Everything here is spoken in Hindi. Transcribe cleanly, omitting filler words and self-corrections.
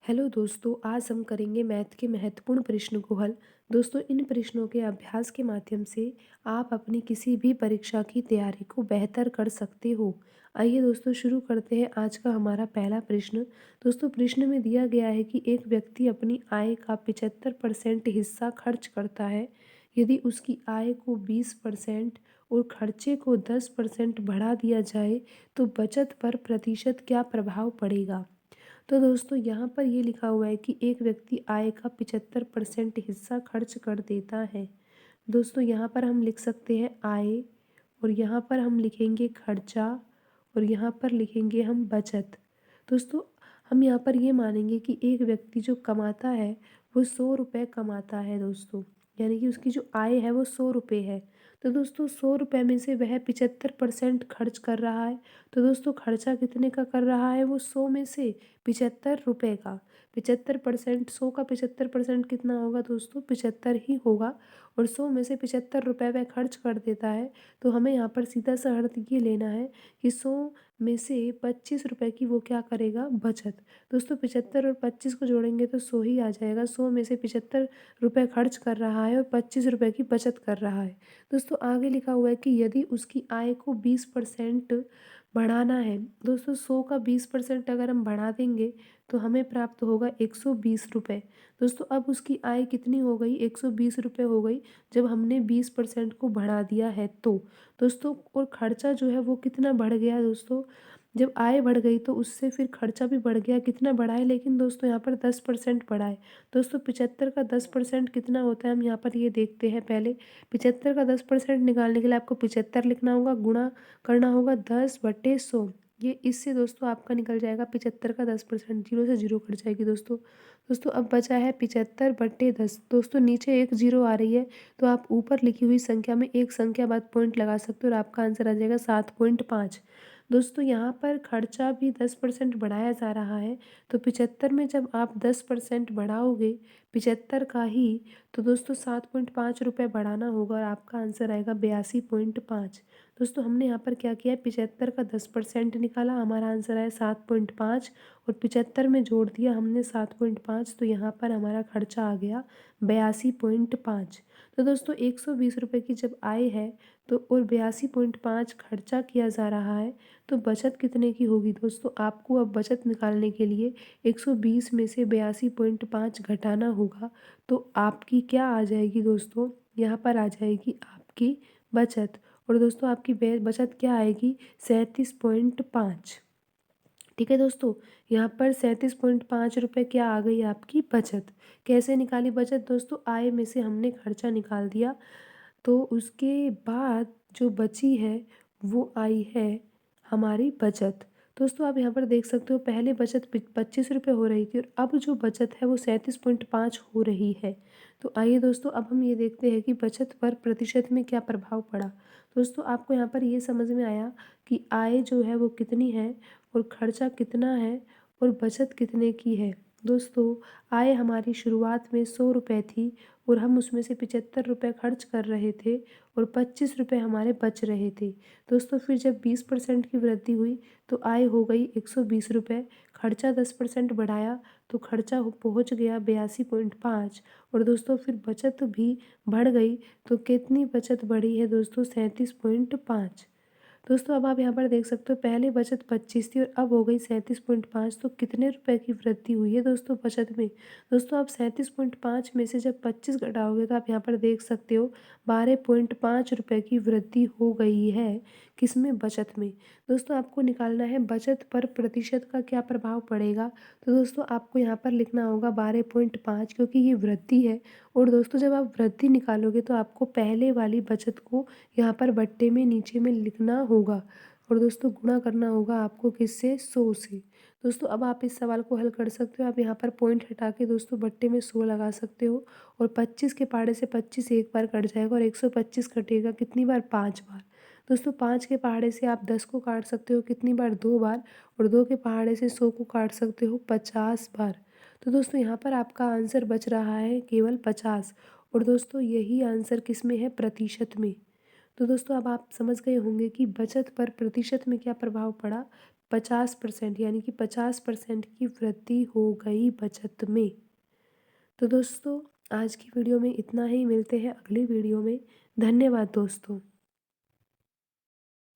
हेलो दोस्तों, आज हम करेंगे मैथ के महत्वपूर्ण प्रश्न को हल। दोस्तों, इन प्रश्नों के अभ्यास के माध्यम से आप अपनी किसी भी परीक्षा की तैयारी को बेहतर कर सकते हो। आइए दोस्तों, शुरू करते हैं आज का हमारा पहला प्रश्न। दोस्तों, प्रश्न में दिया गया है कि एक व्यक्ति अपनी आय का 75% हिस्सा खर्च करता है। यदि उसकी आय को 20% और खर्चे को 10% बढ़ा दिया जाए तो बचत पर प्रतिशत क्या प्रभाव पड़ेगा। तो दोस्तों, यहाँ पर ये लिखा हुआ है कि एक व्यक्ति आय का 75% हिस्सा खर्च कर देता है। दोस्तों, यहाँ पर हम लिख सकते हैं आय, और यहाँ पर हम लिखेंगे खर्चा, और यहाँ पर लिखेंगे हम बचत। दोस्तों, हम यहाँ पर ये मानेंगे कि एक व्यक्ति जो कमाता है वो 100 रुपये कमाता है दोस्तों, यानी कि उसकी जो आय है वो 100 रुपये है। तो दोस्तों, 100 रुपये में से वह 75% खर्च कर रहा है। तो दोस्तों, खर्चा कितने का कर रहा है वो? 100 में से 75 रुपये का। 75%, 100 का 75% कितना होगा दोस्तों? 75 ही होगा। और 100 में से 75 रुपये वह खर्च कर देता है। तो हमें यहाँ पर सीधा सा अर्थ ये लेना है कि 100 में से 25 रुपये की वो क्या करेगा? बचत। दोस्तों, 75 और 25 को जोड़ेंगे तो 100 ही आ जाएगा। 100 में से 75 रुपये खर्च कर रहा है और 25 रुपये की बचत कर रहा है। दोस्तों, आगे लिखा हुआ है कि यदि उसकी आय को 20% बढ़ाना है। दोस्तों, 100 का 20% अगर हम बढ़ा देंगे तो हमें प्राप्त होगा 120 रुपये। दोस्तों, अब उसकी आय कितनी हो गई? 120 रुपये हो गई, जब हमने 20% को बढ़ा दिया है तो। दोस्तों, और खर्चा जो है वो कितना बढ़ गया दोस्तों? जब आय बढ़ गई तो उससे फिर खर्चा भी बढ़ गया। कितना बढ़ा है लेकिन दोस्तों? यहाँ पर 10% बढ़ा है। दोस्तों, 75 का 10% कितना होता है? हम यहाँ पर ये देखते हैं पहले। 75 का 10% निकालने के लिए आपको 75 लिखना होगा, गुणा करना होगा 10/100। ये इससे दोस्तों आपका निकल जाएगा 75 का 10%, जीरो से जीरो कट जाएगी दोस्तों। दोस्तों, अब बचा है 75/10। दोस्तों, नीचे एक जीरो आ रही है, तो आप ऊपर लिखी हुई संख्या में एक संख्या बाद पॉइंट लगा सकते हो और आपका आंसर आ जाएगा 7.5। दोस्तों, यहाँ पर खर्चा भी 10% बढ़ाया जा रहा है। तो 75 में जब आप 10% बढ़ाओगे 75 का ही, तो दोस्तों 7.5 रुपये बढ़ाना होगा और आपका आंसर आएगा 82.5। दोस्तों, हमने यहाँ पर क्या किया है? 75 का 10% निकाला, हमारा आंसर आया 7.5, और 75 में जोड़ दिया हमने 7.5, तो यहाँ पर हमारा खर्चा आ गया 82.5। तो दोस्तों, 120 रुपये की जब आय है तो और 82.5 खर्चा किया जा रहा है, तो बचत कितने की होगी दोस्तों? आपको अब बचत निकालने के लिए 120 में से 82.5 घटाना होगा। तो आपकी क्या आ जाएगी दोस्तों? यहाँ पर आ जाएगी आपकी बचत। और दोस्तों, आपकी बचत क्या आएगी? 37.5। ठीक है दोस्तों, यहाँ पर 37.5 रुपये क्या आ गई? आपकी बचत। कैसे निकाली बचत दोस्तों? आय में से हमने खर्चा निकाल दिया, तो उसके बाद जो बची है वो आई है हमारी बचत। दोस्तों, आप यहाँ पर देख सकते हो, पहले बचत 25 रुपये हो रही थी और अब जो बचत है वो 37.5 हो रही है। तो आइए दोस्तों, अब हम ये देखते हैं कि बचत पर प्रतिशत में क्या प्रभाव पड़ा। दोस्तों, आपको यहाँ पर ये समझ में आया कि आय जो है वो कितनी है और खर्चा कितना है और बचत कितने की है। दोस्तों, आय हमारी शुरुआत में 100 रुपये थी और हम उसमें से 75 रुपये खर्च कर रहे थे और 25 रुपये हमारे बच रहे थे। दोस्तों, फिर जब 20% की वृद्धि हुई तो आय हो गई 120 रुपये। खर्चा 10% बढ़ाया तो खर्चा पहुंच गया 82.5। और दोस्तों, फिर बचत भी बढ़ गई, तो कितनी बचत बढ़ी है दोस्तों? 37.5। दोस्तों, अब आप यहाँ पर देख सकते हो, पहले बचत 25 थी और अब हो गई 37.5, तो कितने रुपए की वृद्धि हुई है दोस्तों बचत में? दोस्तों, आप 37.5 में से जब 25 घटाओगे तो आप यहाँ पर देख सकते हो 12.5 रुपये की वृद्धि हो गई है। किसमें? बचत में। दोस्तों, आपको निकालना है बचत पर प्रतिशत का क्या प्रभाव पड़ेगा। तो दोस्तों, आपको यहाँ पर लिखना होगा 12.5, क्योंकि ये वृद्धि है। और दोस्तों, जब आप वृद्धि निकालोगे तो आपको पहले वाली बचत को यहाँ पर बट्टे में नीचे में लिखना होगा, और दोस्तों गुणा करना होगा आपको किससे? 100 से। दोस्तों, अब आप इस सवाल को हल कर सकते हो। आप यहाँ पर पॉइंट हटा के दोस्तों बट्टे में 100 लगा सकते हो, और 25 के पहाड़े से 25 एक बार कट जाएगा और 125 कटेगा कितनी बार? 5 बार। दोस्तों, 5 के पहाड़े से आप 10 को काट सकते हो कितनी बार? 2 बार। और 2 के पहाड़े से 100 को काट सकते हो 50 बार। तो दोस्तों, यहाँ पर आपका आंसर बच रहा है केवल 50। और दोस्तों, यही आंसर किस में है? प्रतिशत में। तो दोस्तों, अब आप समझ गए होंगे कि बचत पर प्रतिशत में क्या प्रभाव पड़ा। 50% यानी कि 50% की वृद्धि हो गई बचत में। तो दोस्तों आज की वीडियो में इतना ही, मिलते हैं अगली वीडियो में। धन्यवाद दोस्तों।